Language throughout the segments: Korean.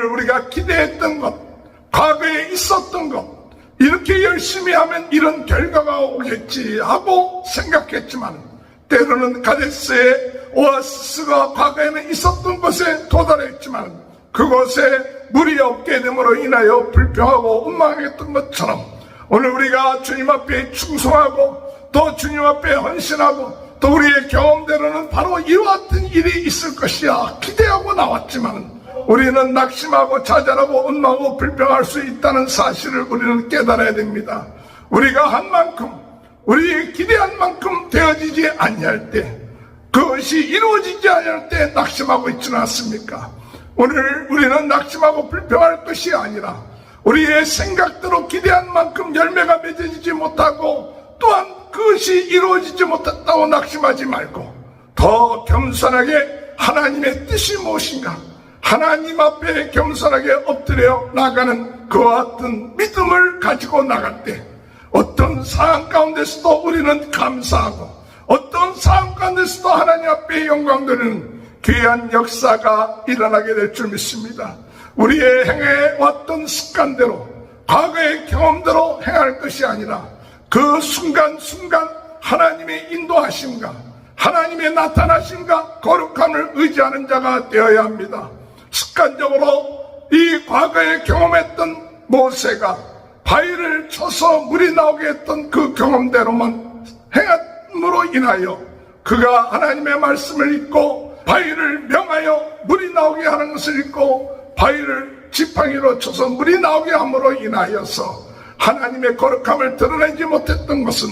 우리가 기대했던 것, 과거에 있었던 것, 이렇게 열심히 하면 이런 결과가 오겠지 하고 생각했지만, 때로는 가데스의 오아시스가 과거에는 있었던 곳에 도달했지만 그곳에 물이 없게 됨으로 인하여 불평하고 원망했던 것처럼, 오늘 우리가 주님 앞에 충성하고 또 주님 앞에 헌신하고 또 우리의 경험대로는 바로 이와 같은 일이 있을 것이야 기대하고 나왔지만, 우리는 낙심하고 좌절하고 원망하고 불평할 수 있다는 사실을 우리는 깨달아야 됩니다. 우리가 한 만큼, 우리 기대한 만큼 되어지지 아니할 때, 그것이 이루어지지 아니할 때 낙심하고 있지는 않습니까? 오늘 우리는 낙심하고 불평할 것이 아니라 우리의 생각대로 기대한 만큼 열매가 맺어지지 못하고 또한 그것이 이루어지지 못했다고 낙심하지 말고 더 겸손하게 하나님의 뜻이 무엇인가, 하나님 앞에 겸손하게 엎드려 나가는 그와 같은 믿음을 가지고 나갈 때 어떤 상황 가운데서도 우리는 감사하고 어떤 상황 가운데서도 하나님 앞에 영광 돌리는 귀한 역사가 일어나게 될 줄 믿습니다. 우리의 행해왔던 습관대로 과거의 경험대로 행할 것이 아니라 그 순간순간 하나님의 인도하심과 하나님의 나타나심과 거룩함을 의지하는 자가 되어야 합니다. 습관적으로 이 과거에 경험했던 모세가 바위를 쳐서 물이 나오게 했던 그 경험대로만 행함으로 인하여 그가 하나님의 말씀을 읽고 바위를 명하여 물이 나오게 하는 것을 읽고 바위를 지팡이로 쳐서 물이 나오게 함으로 인하여서 하나님의 거룩함을 드러내지 못했던 것은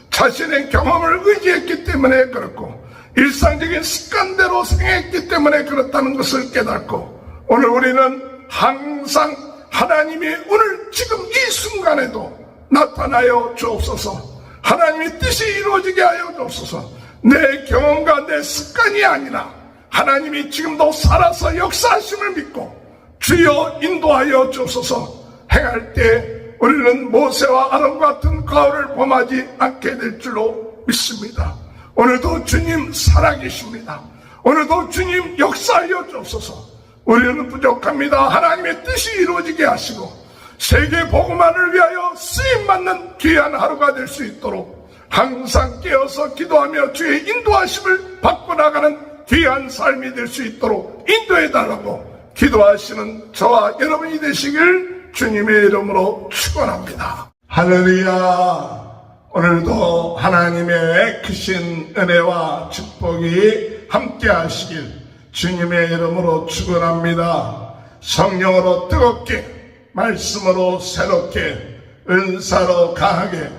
자신의 경험을 의지했기 때문에 그렇고 일상적인 습관대로 생각했기 때문에 그렇다는 것을 깨닫고, 오늘 우리는 항상 하나님이 오늘 지금 이 순간에도 나타나여 주옵소서, 하나님의 뜻이 이루어지게 하여 주옵소서. 내 경험과 내 습관이 아니라 하나님이 지금도 살아서 역사하심을 믿고 주여 인도하여 주옵소서. 행할 때 우리는 모세와 아론과 같은 과오를 범하지 않게 될 줄로 믿습니다. 오늘도 주님 살아계십니다. 오늘도 주님 역사하여 주옵소서. 우리는 부족합니다. 하나님의 뜻이 이루어지게 하시고 세계 복음화를 위하여 쓰임받는 귀한 하루가 될 수 있도록 항상 깨어서 기도하며 주의 인도하심을 받고 나가는 귀한 삶이 될 수 있도록 인도해달라고 기도하시는 저와 여러분이 되시길 주님의 이름으로 축원합니다. 할렐루야. 오늘도 하나님의 크신 은혜와 축복이 함께 하시길 주님의 이름으로 축원합니다. 성령으로 뜨겁게, 말씀으로 새롭게, 은사로 강하게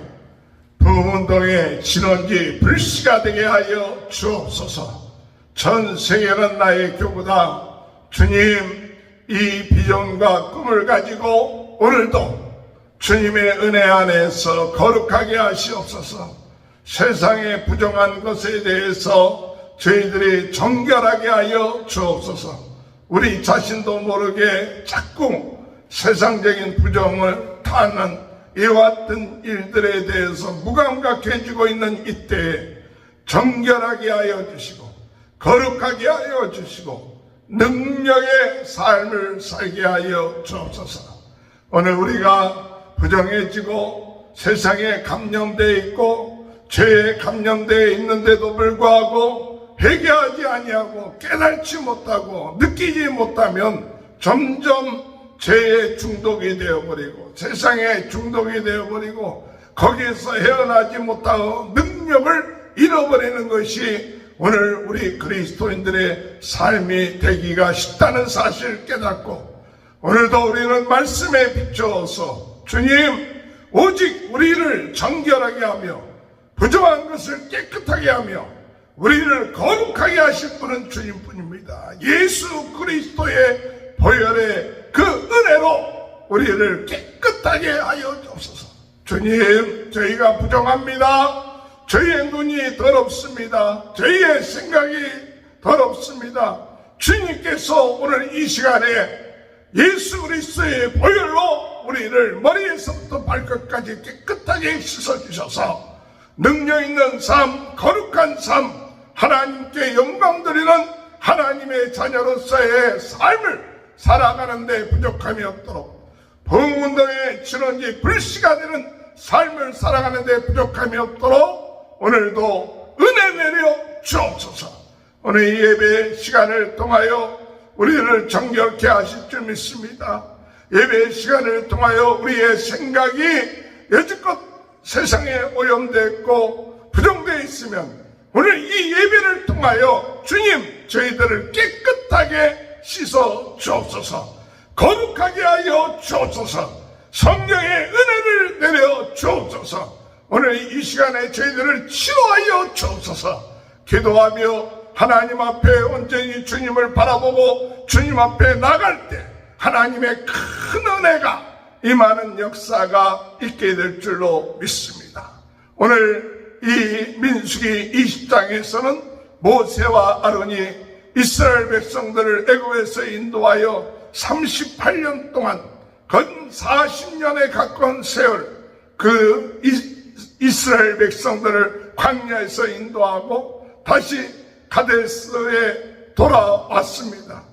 부흥운동의 진원지 불씨가 되게 하여 주옵소서. 전 세계는 나의 교구다. 주님, 이 비전과 꿈을 가지고 오늘도 주님의 은혜 안에서 거룩하게 하시옵소서. 세상의 부정한 것에 대해서 저희들이 정결하게 하여 주옵소서. 우리 자신도 모르게 자꾸 세상적인 부정을 타는 이와 같은 일들에 대해서 무감각해지고 있는 이때에 정결하게 하여 주시고 거룩하게 하여 주시고 능력의 삶을 살게 하여 주옵소서. 오늘 우리가 부정해지고 세상에 감염되어 있고 죄에 감염되어 있는데도 불구하고 회개하지 아니하고 깨달지 못하고 느끼지 못하면 점점 죄에 중독이 되어버리고 세상에 중독이 되어버리고 거기에서 헤어나지 못하고 능력을 잃어버리는 것이 오늘 우리 그리스도인들의 삶이 되기가 쉽다는 사실을 깨닫고, 오늘도 우리는 말씀에 비추어서 주님, 오직 우리를 정결하게 하며 부정한 것을 깨끗하게 하며 우리를 거룩하게 하실 분은 주님뿐입니다. 예수 그리스도의 보혈의 그 은혜로 우리를 깨끗하게 하여 주옵소서. 주님, 저희가 부정합니다. 저희의 눈이 더럽습니다. 저희의 생각이 더럽습니다. 주님께서 오늘 이 시간에 예수 그리스도의 보혈로 우리를 머리에서부터 발끝까지 깨끗하게 씻어주셔서 능력 있는 삶, 거룩한 삶, 하나님께 영광 드리는 하나님의 자녀로서의 삶을 살아가는 데 부족함이 없도록, 봉운동의 진원지 불씨가 되는 삶을 살아가는 데 부족함이 없도록 오늘도 은혜 내려 주옵소서. 오늘 이 예배 시간을 통하여 우리를 정결케 하실 줄 믿습니다. 예배 시간을 통하여 우리의 생각이 여지껏 세상에 오염되었고 부정되어 있으면 오늘 이 예배를 통하여 주님 저희들을 깨끗하게 씻어 주옵소서. 거룩하게 하여 주옵소서. 성령의 은혜를 내려 주옵소서. 오늘 이 시간에 저희들을 치료하여 주옵소서. 기도하며 하나님 앞에 온전히 주님을 바라보고 주님 앞에 나갈 때 하나님의 큰 은혜가 임하는 역사가 있게 될 줄로 믿습니다. 오늘 이 민수기 20장에서는 모세와 아론이 이스라엘 백성들을 애굽에서 인도하여 38년 동안 건 40년에 가까운 세월 그 이스라엘 백성들을 광야에서 인도하고 다시 가데스에 돌아왔습니다.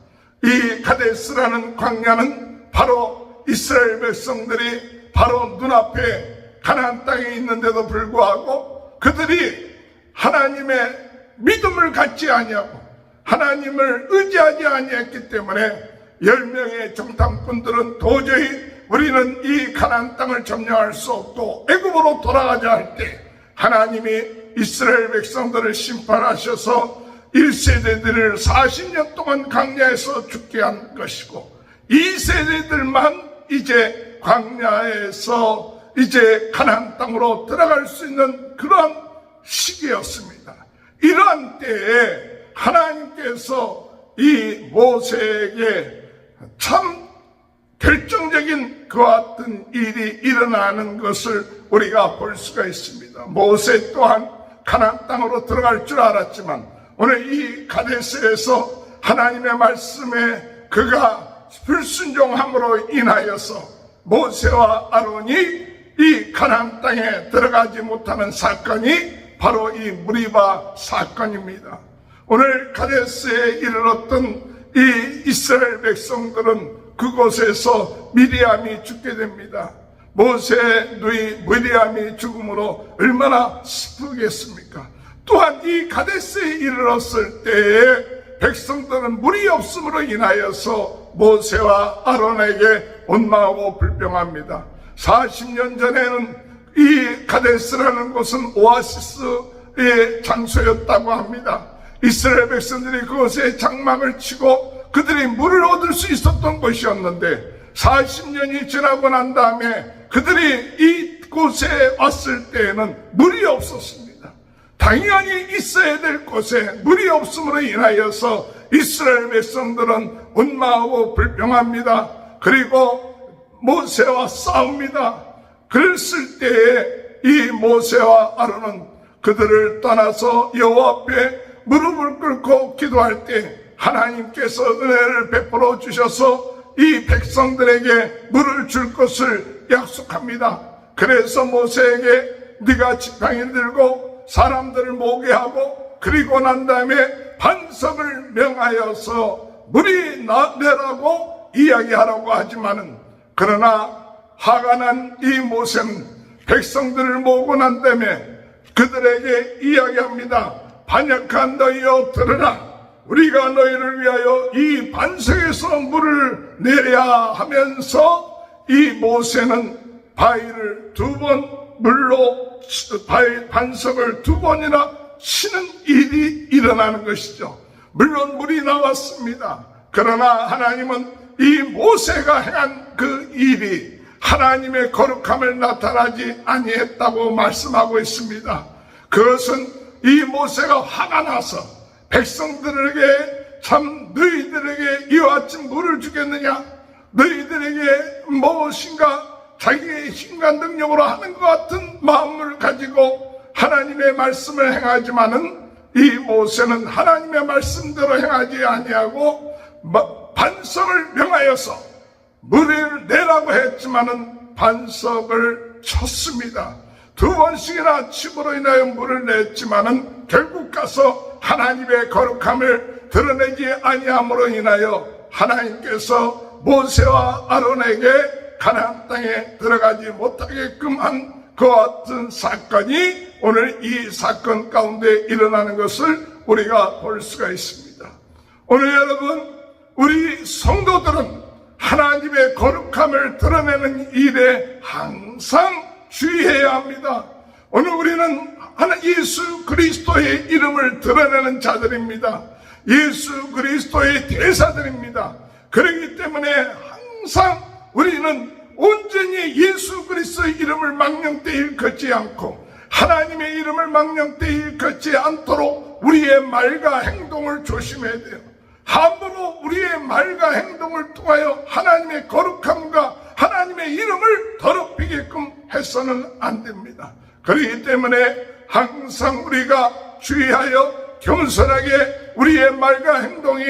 이 가데스라는 광야는 바로 이스라엘 백성들이 바로 눈앞에 가나안 땅에 있는데도 불구하고 그들이 하나님의 믿음을 갖지 아니하고 하나님을 의지하지 아니했기 때문에 10명의 정탐꾼들은 도저히 우리는 이 가나안 땅을 점령할 수 없고 애굽으로 돌아가자 할 때 하나님이 이스라엘 백성들을 심판하셔서 1세대들을 40년 동안 광야에서 죽게 한 것이고 2세대들만 이제 광야에서 이제 가나안 땅으로 들어갈 수 있는 그러한 시기였습니다. 이러한 때에 하나님께서 이 모세에게 참 결정적인 그와 같은 일이 일어나는 것을 우리가 볼 수가 있습니다. 모세 또한 가나안 땅으로 들어갈 줄 알았지만 오늘 이 가데스에서 하나님의 말씀에 그가 불순종함으로 인하여서 모세와 아론이 이 가나안 땅에 들어가지 못하는 사건이 바로 이 무리바 사건입니다. 오늘 가데스에 이르렀던 이 이스라엘 백성들은 그곳에서 미리암이 죽게 됩니다. 모세의 누이 미리암이 죽음으로 얼마나 슬프겠습니까? 또한 이 가데스에 이르렀을 때에 백성들은 물이 없음으로 인하여서 모세와 아론에게 원망하고 불평합니다. 40년 전에는 이 가데스라는 곳은 오아시스의 장소였다고 합니다. 이스라엘 백성들이 그곳에 장막을 치고 그들이 물을 얻을 수 있었던 곳이었는데 40년이 지나고 난 다음에 그들이 이곳에 왔을 때에는 물이 없었습니다. 당연히 있어야 될 곳에 물이 없음으로 인하여서 이스라엘 백성들은 원망하고 불평합니다. 그리고 모세와 싸웁니다. 그랬을 때에 이 모세와 아론은 그들을 떠나서 여호와 앞에 무릎을 꿇고 기도할 때 하나님께서 은혜를 베풀어 주셔서 이 백성들에게 물을 줄 것을 약속합니다. 그래서 모세에게 네가 지팡이를 들고 사람들을 모게 하고 그리고 난 다음에 반석을 명하여서 물이 내라고 이야기하라고 하지만은 그러나 화가 난 이 모세는 백성들을 모으고 난 다음에 그들에게 이야기합니다. 반역한 너희여 들으라. 우리가 너희를 위하여 이 반석에서 물을 내랴 하면서 이 모세는 바위를 2번 물로 반석을 2번이나 치는 일이 일어나는 것이죠. 물론 물이 나왔습니다. 그러나 하나님은 이 모세가 행한 그 일이 하나님의 거룩함을 나타나지 아니했다고 말씀하고 있습니다. 그것은 이 모세가 화가 나서 백성들에게 참 너희들에게 이와 같은 물을 주겠느냐, 너희들에게 무엇인가 자기의 힘과 능력으로 하는 것 같은 마음을 가지고 하나님의 말씀을 행하지만은 이 모세는 하나님의 말씀대로 행하지 아니하고 반석을 명하여서 물을 내라고 했지만은 반석을 쳤습니다. 2번씩이나 침으로 인하여 물을 냈지만은 결국 가서 하나님의 거룩함을 드러내지 아니함으로 인하여 하나님께서 모세와 아론에게 가나안 땅에 들어가지 못하게끔 한 그와 같은 사건이 오늘 이 사건 가운데 일어나는 것을 우리가 볼 수가 있습니다. 오늘 여러분, 우리 성도들은 하나님의 거룩함을 드러내는 일에 항상 주의해야 합니다. 오늘 우리는 예수 그리스도의 이름을 드러내는 자들입니다. 예수 그리스도의 대사들입니다. 그렇기 때문에 항상 우리는 온전히 예수 그리스도의 이름을 망령되이 일컫지 않고 하나님의 이름을 망령되이 일컫지 않도록 우리의 말과 행동을 조심해야 돼요. 함부로 우리의 말과 행동을 통하여 하나님의 거룩함과 하나님의 이름을 더럽히게끔 해서는 안 됩니다. 그렇기 때문에 항상 우리가 주의하여 겸손하게 우리의 말과 행동이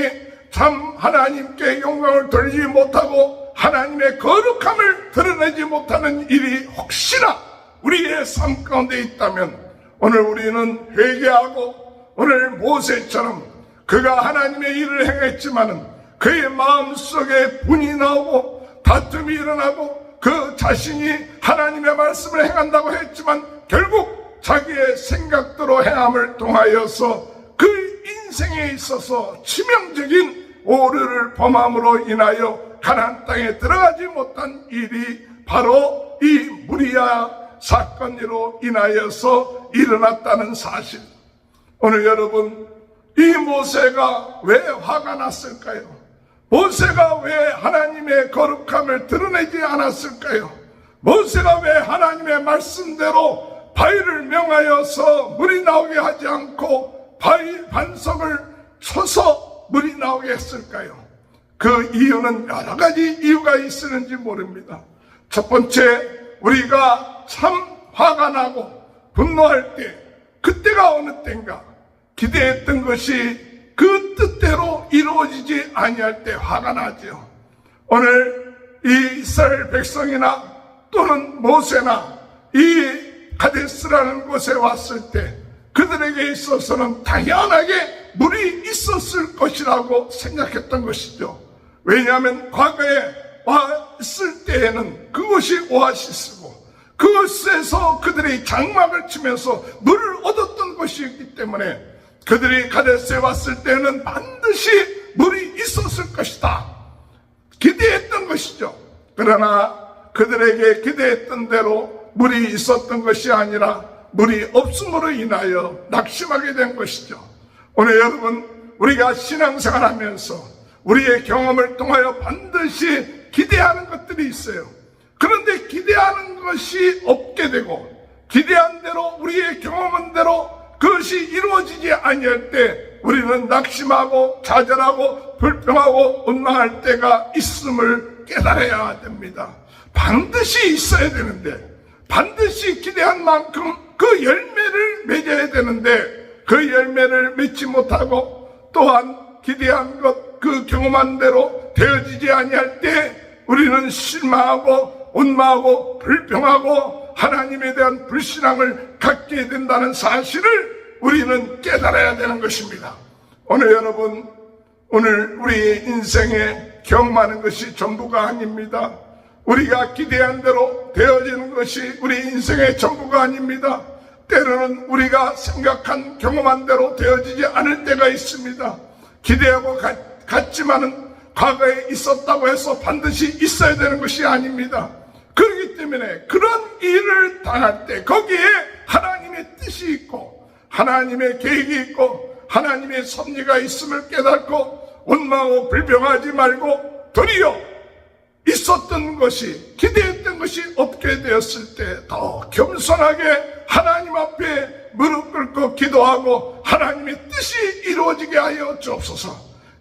참 하나님께 영광을 돌리지 못하고 하나님의 거룩함을 드러내지 못하는 일이 혹시나 우리의 삶 가운데 있다면 오늘 우리는 회개하고 오늘 모세처럼 그가 하나님의 일을 행했지만은 그의 마음속에 분이 나오고 다툼이 일어나고 그 자신이 하나님의 말씀을 행한다고 했지만 결국 자기의 생각대로 행함을 통하여서 그 인생에 있어서 치명적인 오류를 범함으로 인하여 가나안 땅에 들어가지 못한 일이 바로 이 무리야 사건으로 인하여서 일어났다는 사실. 오늘 여러분, 이 모세가 왜 화가 났을까요? 모세가 왜 하나님의 거룩함을 드러내지 않았을까요? 모세가 왜 하나님의 말씀대로 바위를 명하여서 물이 나오게 하지 않고 바위 반석을 쳐서 물이 나오게 했을까요? 그 이유는 여러 가지 이유가 있었는지 모릅니다. 첫 번째, 우리가 참 화가 나고 분노할 때, 그때가 어느 때인가? 기대했던 것이 그 뜻대로 이루어지지 아니할 때 화가 나죠. 오늘 이 이스라엘 백성이나 또는 모세나 이 가데스라는 곳에 왔을 때 그들에게 있어서는 당연하게 물이 있었을 것이라고 생각했던 것이죠. 왜냐하면 과거에 왔을 때에는 그것이 오아시스고 그곳에서 그들이 장막을 치면서 물을 얻었던 것이었기 때문에 그들이 가데스에 왔을 때는 반드시 물이 있었을 것이다 기대했던 것이죠. 그러나 그들에게 기대했던 대로 물이 있었던 것이 아니라 물이 없음으로 인하여 낙심하게 된 것이죠. 오늘 여러분, 우리가 신앙생활하면서 우리의 경험을 통하여 반드시 기대하는 것들이 있어요. 그런데 기대하는 것이 없게 되고 기대한 대로 우리의 경험한 대로 그것이 이루어지지 아니할 때 우리는 낙심하고 좌절하고 불평하고 원망할 때가 있음을 깨달아야 됩니다. 반드시 있어야 되는데 반드시 기대한 만큼 그 열매를 맺어야 되는데 그 열매를 맺지 못하고 또한 기대한 것, 그 경험한 대로 되어지지 아니할 때 우리는 실망하고 원망하고 불평하고 하나님에 대한 불신앙을 갖게 된다는 사실을 우리는 깨달아야 되는 것입니다. 오늘 여러분, 오늘 우리 인생에 경험하는 것이 전부가 아닙니다. 우리가 기대한 대로 되어지는 것이 우리 인생의 전부가 아닙니다. 때로는 우리가 생각한 경험한 대로 되어지지 않을 때가 있습니다. 기대하고 갔지만은 과거에 있었다고 해서 반드시 있어야 되는 것이 아닙니다. 그렇기 때문에 그런 일을 당할 때 거기에 하나님의 뜻이 있고 하나님의 계획이 있고 하나님의 섭리가 있음을 깨닫고 원망하고 불평하지 말고 도리어 있었던 것이 기대했던 것이 없게 되었을 때 더 겸손하게 하나님 앞에 무릎 꿇고 기도하고 하나님의 뜻이 이루어지게 하여 주옵소서.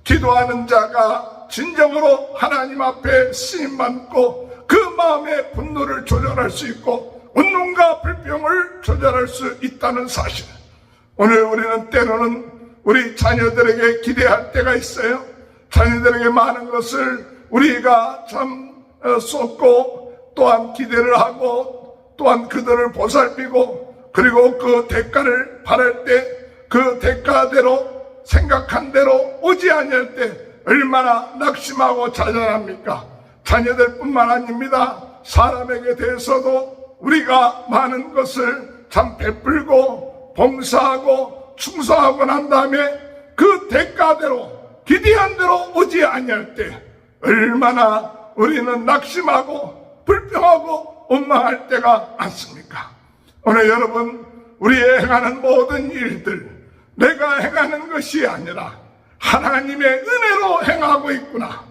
기도하는 자가 진정으로 하나님 앞에 쓰임받고 그 마음의 분노를 조절할 수 있고 원망과 불평을 조절할 수 있다는 사실. 오늘 우리는 때로는 우리 자녀들에게 기대할 때가 있어요. 자녀들에게 많은 것을 우리가 참 쏟고 또한 기대를 하고 또한 그들을 보살피고 그리고 그 대가를 바랄 때 그 대가대로 생각한 대로 오지 아니할 때 얼마나 낙심하고 좌절합니까? 자녀들뿐만 아닙니다. 사람에게 대해서도 우리가 많은 것을 참 베풀고 봉사하고 충성하고 난 다음에 그 대가대로 기대한 대로 오지 아니할 때 얼마나 우리는 낙심하고 불평하고 원망할 때가 많습니까? 오늘 여러분, 우리의 행하는 모든 일들, 내가 행하는 것이 아니라 하나님의 은혜로 행하고 있구나.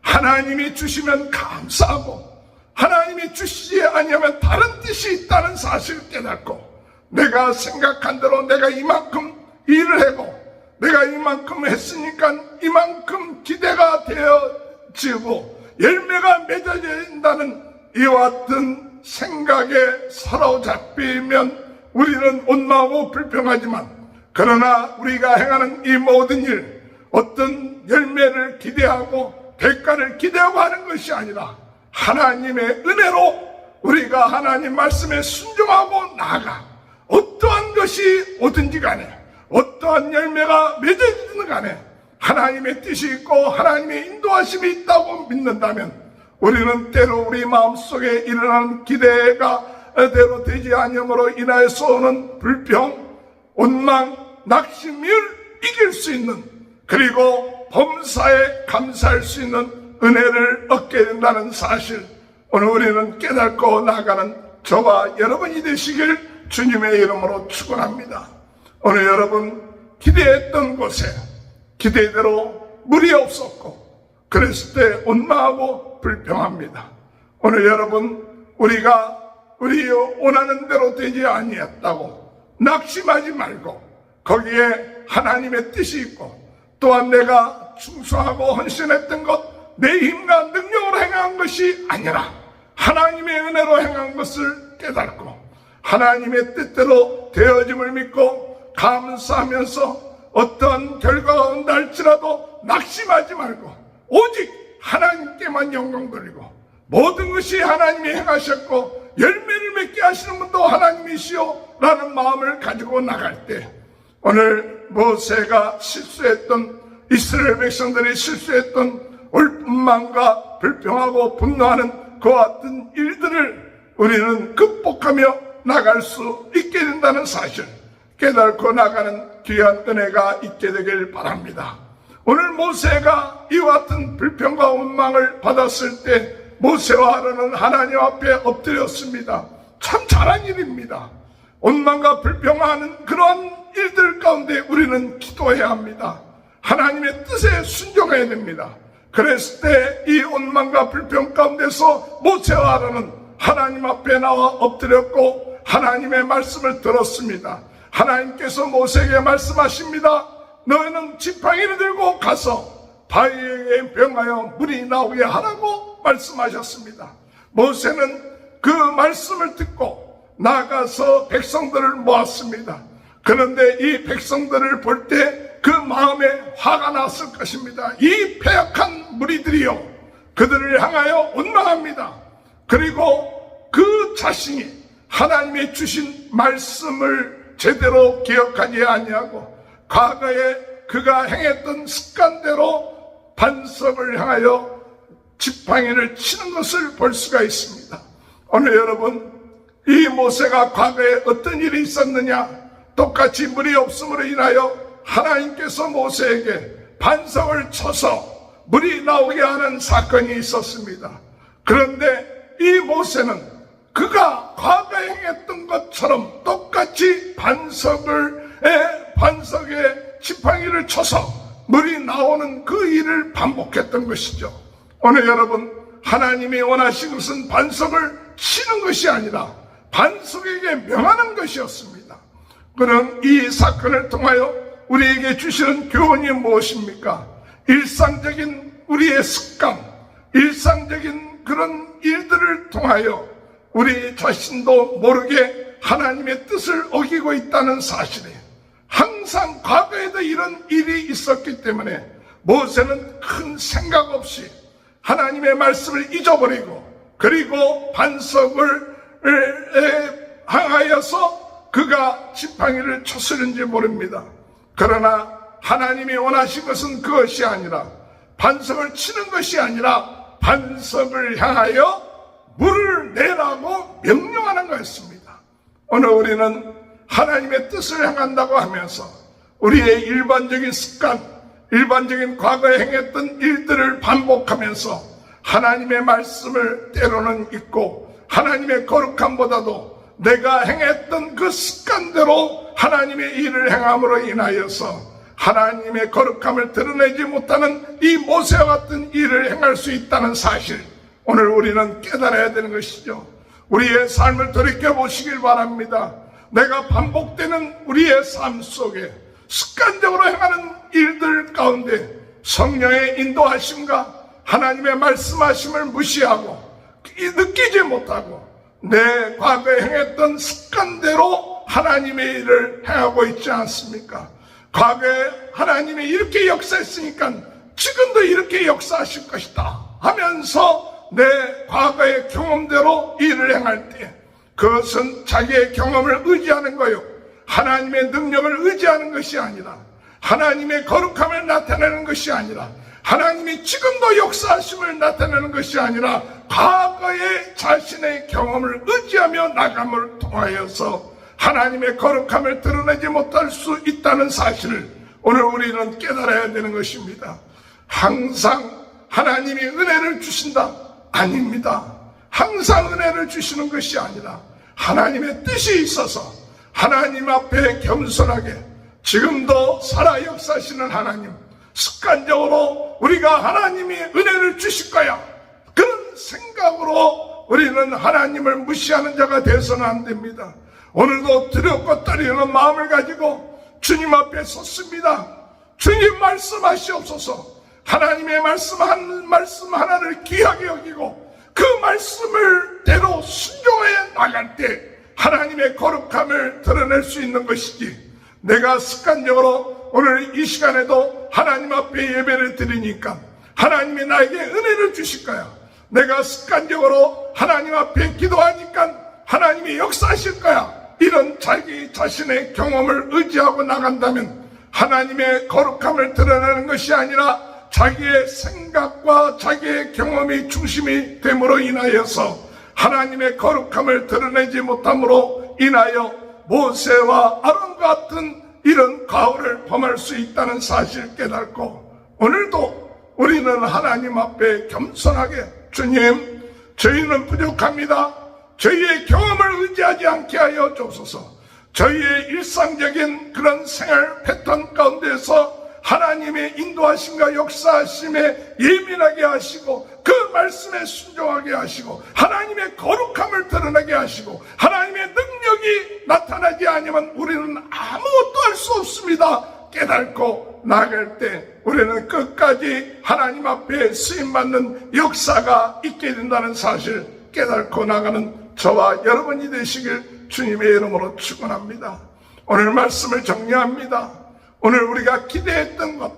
하나님이 주시면 감사하고 하나님이 주시지 아니하면 다른 뜻이 있다는 사실을 깨닫고 내가 생각한 대로 내가 이만큼 일을 하고 내가 이만큼 했으니까 이만큼 기대가 되어지고 열매가 맺어진다는 이와 같은 생각에 사로잡히면 우리는 원망하고 불평하지만, 그러나 우리가 행하는 이 모든 일, 어떤 열매를 기대하고 대가를 기대하고 하는 것이 아니라 하나님의 은혜로 우리가 하나님 말씀에 순종하고 나아가 어떠한 것이 오든지 간에 어떠한 열매가 맺어지든 간에 하나님의 뜻이 있고 하나님의 인도하심이 있다고 믿는다면 우리는 때로 우리 마음속에 일어나는 기대가 대로 되지 아니함으로 인하여서 오는 불평, 원망, 낙심을 이길 수 있는, 그리고 범사에 감사할 수 있는 은혜를 얻게 된다는 사실, 오늘 우리는 깨닫고 나가는 저와 여러분이 되시길 주님의 이름으로 축원합니다. 오늘 여러분, 기대했던 곳에 기대대로 물이 없었고 그랬을 때 원망하고 불평합니다. 오늘 여러분, 우리가 우리 원하는 대로 되지 아니했다고 낙심하지 말고 거기에 하나님의 뜻이 있고 또한 내가 충성하고 헌신했던 것 내 힘과 능력으로 행한 것이 아니라 하나님의 은혜로 행한 것을 깨닫고 하나님의 뜻대로 되어짐을 믿고 감사하면서 어떤 결과가 온다 할지라도 낙심하지 말고 오직 하나님께만 영광 돌리고 모든 것이 하나님이 행하셨고 열매를 맺게 하시는 분도 하나님이시오 라는 마음을 가지고 나갈 때, 오늘 모세가 실수했던, 이스라엘 백성들이 실수했던 원망과 불평하고 분노하는 그와 같은 일들을 우리는 극복하며 나갈 수 있게 된다는 사실 깨닫고 나가는 귀한 은혜가 있게 되길 바랍니다. 오늘 모세가 이와 같은 불평과 원망을 받았을 때 모세와 아론은 하나님 앞에 엎드렸습니다. 참 잘한 일입니다. 원망과 불평하는 그러한 일들 가운데 우리는 기도해야 합니다. 하나님의 뜻에 순종해야 됩니다. 그랬을 때 이 원망과 불평 가운데서 모세와 아론은 하나님 앞에 나와 엎드렸고 하나님의 말씀을 들었습니다. 하나님께서 모세에게 말씀하십니다. 너희는 지팡이를 들고 가서 바위에 병하여 물이 나오게 하라고 말씀하셨습니다. 모세는 그 말씀을 듣고 나가서 백성들을 모았습니다. 그런데 이 백성들을 볼 때 그 마음에 화가 났을 것입니다. 이 패역한 무리들이요, 그들을 향하여 원망합니다. 그리고 그 자신이 하나님의 주신 말씀을 제대로 기억하지 아니하고 과거에 그가 행했던 습관대로 반석을 향하여 지팡이를 치는 것을 볼 수가 있습니다. 오늘 여러분, 이 모세가 과거에 어떤 일이 있었느냐? 똑같이 물이 없음으로 인하여 하나님께서 모세에게 반석을 쳐서 물이 나오게 하는 사건이 있었습니다. 그런데 이 모세는 그가 과거에 행했던 것처럼 똑같이 반석에 지팡이를 쳐서 물이 나오는 그 일을 반복했던 것이죠. 오늘 여러분, 하나님이 원하신 것은 반석을 치는 것이 아니라 반석에게 명하는 것이었습니다. 그럼 이 사건을 통하여 우리에게 주시는 교훈이 무엇입니까? 일상적인 우리의 습관, 일상적인 그런 일들을 통하여 우리 자신도 모르게 하나님의 뜻을 어기고 있다는 사실에 항상 과거에도 이런 일이 있었기 때문에 모세는 큰 생각 없이 하나님의 말씀을 잊어버리고 그리고 반석을 향하여서 그가 지팡이를 쳤을는지 모릅니다. 그러나 하나님이 원하신 것은 그것이 아니라 반석을 치는 것이 아니라 반석을 향하여 물을 내라고 명령하는 것입니다. 오늘 우리는 하나님의 뜻을 행한다고 하면서 우리의 일반적인 습관, 일반적인 과거에 행했던 일들을 반복하면서 하나님의 말씀을 때로는 잊고 하나님의 거룩함보다도 내가 행했던 그 습관대로 하나님의 일을 행함으로 인하여서 하나님의 거룩함을 드러내지 못하는 이 모세와 같은 일을 행할 수 있다는 사실, 오늘 우리는 깨달아야 되는 것이죠. 우리의 삶을 돌이켜보시길 바랍니다. 내가 반복되는 우리의 삶 속에 습관적으로 행하는 일들 가운데 성령의 인도하심과 하나님의 말씀하심을 무시하고 느끼지 못하고 내 과거에 행했던 습관대로 하나님의 일을 행하고 있지 않습니까? 과거에 하나님이 이렇게 역사했으니까 지금도 이렇게 역사하실 것이다 하면서 내 과거의 경험대로 일을 행할 때 그것은 자기의 경험을 의지하는 거요, 하나님의 능력을 의지하는 것이 아니라, 하나님의 거룩함을 나타내는 것이 아니라, 하나님이 지금도 역사하심을 나타내는 것이 아니라 과거의 자신의 경험을 의지하며 나감을 통하여서 하나님의 거룩함을 드러내지 못할 수 있다는 사실을 오늘 우리는 깨달아야 되는 것입니다. 항상 하나님이 은혜를 주신다? 아닙니다. 항상 은혜를 주시는 것이 아니라 하나님의 뜻이 있어서 하나님 앞에 겸손하게 지금도 살아 역사하시는 하나님, 습관적으로 우리가 하나님이 은혜를 주실 거야, 그런 생각으로 우리는 하나님을 무시하는 자가 되어서는 안 됩니다. 오늘도 두렵고 떨리는 마음을 가지고 주님 앞에 섰습니다. 주님 말씀하시옵소서. 하나님의 말씀 한 말씀 하나를 귀하게 여기고 그 말씀을 대로 순종해 나갈 때 하나님의 거룩함을 드러낼 수 있는 것이지, 내가 습관적으로 오늘 이 시간에도 하나님 앞에 예배를 드리니까 하나님이 나에게 은혜를 주실 거야, 내가 습관적으로 하나님 앞에 기도하니까 하나님이 역사하실 거야, 이런 자기 자신의 경험을 의지하고 나간다면 하나님의 거룩함을 드러내는 것이 아니라 자기의 생각과 자기의 경험이 중심이 됨으로 인하여서 하나님의 거룩함을 드러내지 못함으로 인하여 모세와 아론 같은 이런 가호를 범할 수 있다는 사실을 깨닫고, 오늘도 우리는 하나님 앞에 겸손하게 주님, 저희는 부족합니다. 저희의 경험을 의지하지 않게 하여 주옵소서. 저희의 일상적인 그런 생활 패턴 가운데서 하나님의 인도하심과 역사하심에 예민하게 하시고 그 말씀에 순종하게 하시고 하나님의 거룩함을 드러내게 하시고 하나님의 능력이 나타나지 않으면 우리는 아무것도 할 수 없습니다 깨닫고 나갈 때 우리는 끝까지 하나님 앞에 쓰임받는 역사가 있게 된다는 사실 깨닫고 나가는 저와 여러분이 되시길 주님의 이름으로 축원합니다. 오늘 말씀을 정리합니다. 오늘 우리가 기대했던 것,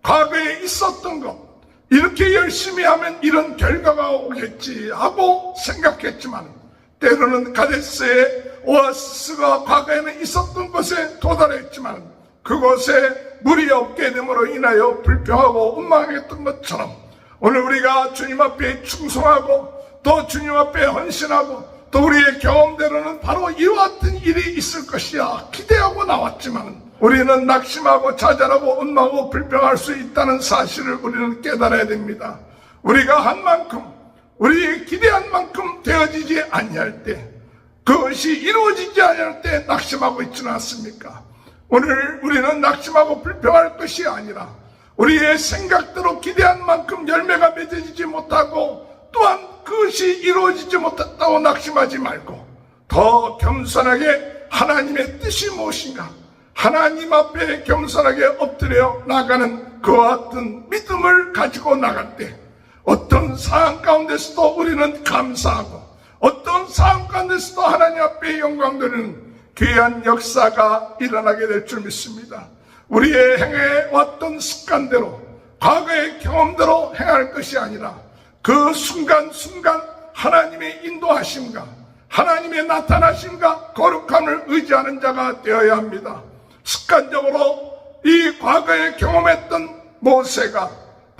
과거에 있었던 것, 이렇게 열심히 하면 이런 결과가 오겠지 하고 생각했지만 때로는 가데스의 오아시스가 과거에는 있었던 곳에 도달했지만 그곳에 물이 없게 됨으로 인하여 불평하고 원망했던 것처럼 오늘 우리가 주님 앞에 충성하고 또 주님 앞에 헌신하고 또 우리의 경험대로는 바로 이와 같은 일이 있을 것이야 기대하고 나왔지만 우리는 낙심하고 좌절하고 원망하고 불평할 수 있다는 사실을 우리는 깨달아야 됩니다. 우리가 한 만큼 우리 기대한 만큼 되어지지 아니할 때 그것이 이루어지지 아니할 때 낙심하고 있지는 않습니까? 오늘 우리는 낙심하고 불평할 것이 아니라 우리의 생각대로 기대한 만큼 열매가 맺어지지 못하고 또한 그것이 이루어지지 못했다고 낙심하지 말고 더 겸손하게 하나님의 뜻이 무엇인가 하나님 앞에 겸손하게 엎드려 나가는 그와 같은 믿음을 가지고 나갈 때 어떤 상황 가운데서도 우리는 감사하고 어떤 상황 가운데서도 하나님 앞에 영광 돌리는 귀한 역사가 일어나게 될 줄 믿습니다. 우리의 행해왔던 습관대로 과거의 경험대로 행할 것이 아니라 그 순간순간 하나님의 인도하심과 하나님의 나타나심과 거룩함을 의지하는 자가 되어야 합니다. 습관적으로 이 과거에 경험했던 모세가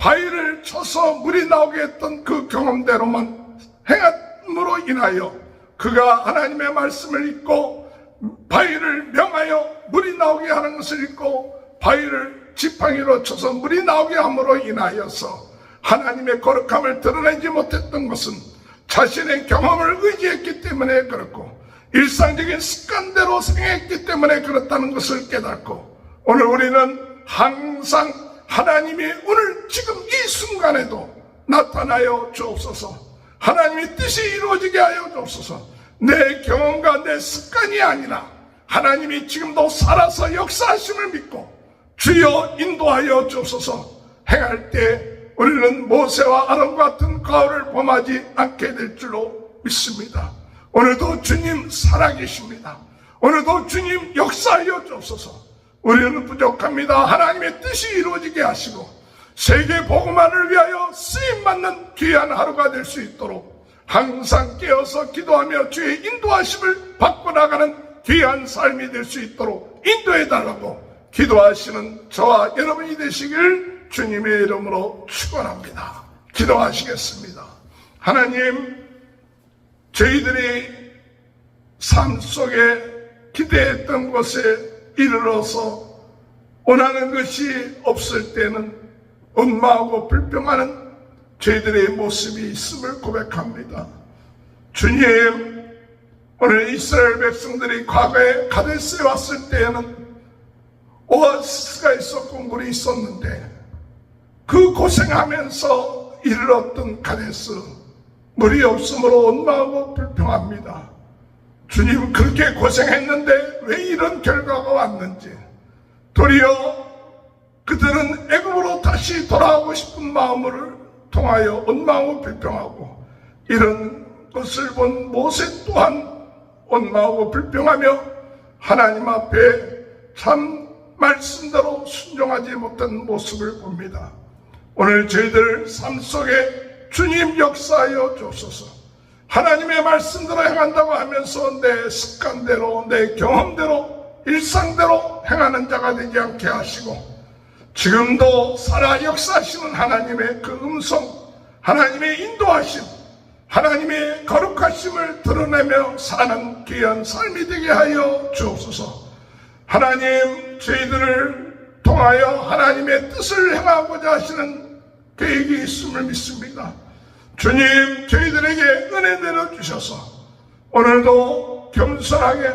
바위를 쳐서 물이 나오게 했던 그 경험대로만 행함으로 인하여 그가 하나님의 말씀을 읽고 바위를 명하여 물이 나오게 하는 것을 읽고 바위를 지팡이로 쳐서 물이 나오게 함으로 인하여서 하나님의 거룩함을 드러내지 못했던 것은 자신의 경험을 의지했기 때문에 그렇고 일상적인 습관대로 생각했기 때문에 그렇다는 것을 깨닫고 오늘 우리는 항상 하나님이 오늘 지금 이 순간에도 나타나여 주옵소서. 하나님의 뜻이 이루어지게 하여 주옵소서. 내 경험과 내 습관이 아니라 하나님이 지금도 살아서 역사하심을 믿고 주여 인도하여 주옵소서. 행할 때 우리는 모세와 아론과 같은 과오를 범하지 않게 될 줄로 믿습니다. 오늘도 주님 살아계십니다. 오늘도 주님 역사하여 주옵소서. 우리는 부족합니다. 하나님의 뜻이 이루어지게 하시고 세계 복음화를 위하여 쓰임받는 귀한 하루가 될 수 있도록 항상 깨어서 기도하며 주의 인도하심을 받고 나가는 귀한 삶이 될 수 있도록 인도해달라고 기도하시는 저와 여러분이 되시길 주님의 이름으로 축원합니다. 기도하시겠습니다. 하나님, 저희들이 삶 속에 기대했던 곳에 이르러서 원하는 것이 없을 때는 원망하고 불평하는 저희들의 모습이 있음을 고백합니다. 주님, 오늘 이스라엘 백성들이 과거에 가데스에 왔을 때에는 오아시스가 있었고 물이 있었는데 그 고생하면서 이르렀던 가데스, 물이 없으므로 원망하고 불평합니다. 주님, 그렇게 고생했는데 왜 이런 결과가 왔는지, 도리어 그들은 애굽으로 다시 돌아가고 싶은 마음을 통하여 원망하고 불평하고, 이런 것을 본 모세 또한 원망하고 불평하며 하나님 앞에 참 말씀대로 순종하지 못한 모습을 봅니다. 오늘 저희들 삶 속에 주님 역사하여 주옵소서. 하나님의 말씀대로 행한다고 하면서 내 습관대로, 내 경험대로, 일상대로 행하는 자가 되지 않게 하시고, 지금도 살아 역사하시는 하나님의 그 음성, 하나님의 인도하심, 하나님의 거룩하심을 드러내며 사는 귀한 삶이 되게 하여 주옵소서. 하나님, 저희들을 통하여 하나님의 뜻을 행하고자 하시는 계획이 있음을 믿습니다. 주님, 저희들에게 은혜 내려주셔서 오늘도 겸손하게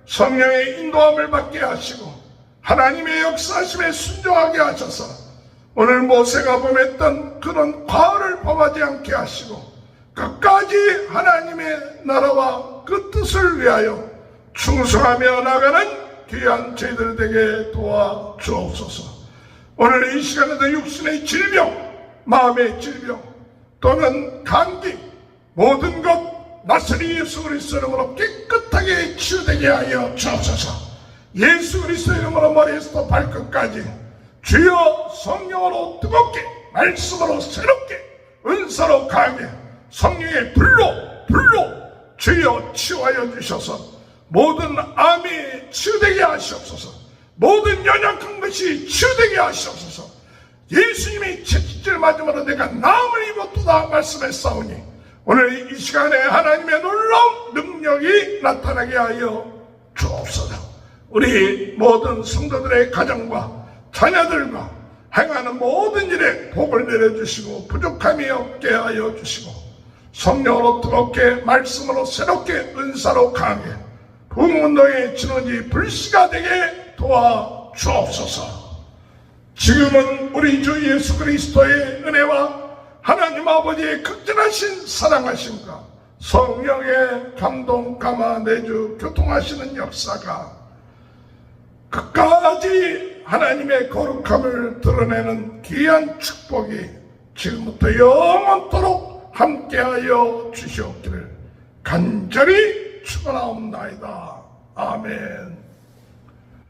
성령의 인도함을 받게 하시고 하나님의 역사하심에 순종하게 하셔서 오늘 모세가 범했던 그런 과오를 범하지 않게 하시고 끝까지 하나님의 나라와 그 뜻을 위하여 충성하며 나가는 귀한 저희들 되게 도와주옵소서. 오늘 이 시간에도 육신의 질병, 마음의 질병 또는 감기, 모든 것 나사렛 예수 그리스도 이름으로 깨끗하게 치유되게 하여 주옵소서. 예수 그리스도 이름으로 머리에서부터 발끝까지 주여 성령으로 뜨겁게, 말씀으로 새롭게, 은사로 강하게 성령의 불로 주여 치유하여 주셔서 모든 암이 치유되게 하시옵소서. 모든 연약한 것이 치유되게 하시옵소서. 예수님이 채찍질 맞음으로 내가 나음을 입었도다 말씀했사오니 오늘 이 시간에 하나님의 놀라운 능력이 나타나게 하여 주옵소서. 우리 모든 성도들의 가정과 자녀들과 행하는 모든 일에 복을 내려주시고 부족함이 없게 하여 주시고 성령으로 뜨겁게, 말씀으로 새롭게, 은사로 강하게 부흥운동의 진원지 불씨가 되게 도와주옵소서. 지금은 우리 주 예수 그리스도의 은혜와 하나님 아버지의 극진하신 사랑하심과 성령의 감동, 감화, 내주, 교통하시는 역사가 끝까지 하나님의 거룩함을 드러내는 귀한 축복이 지금부터 영원토록 함께하여 주시옵기를 간절히 축원하옵나이다. 아멘.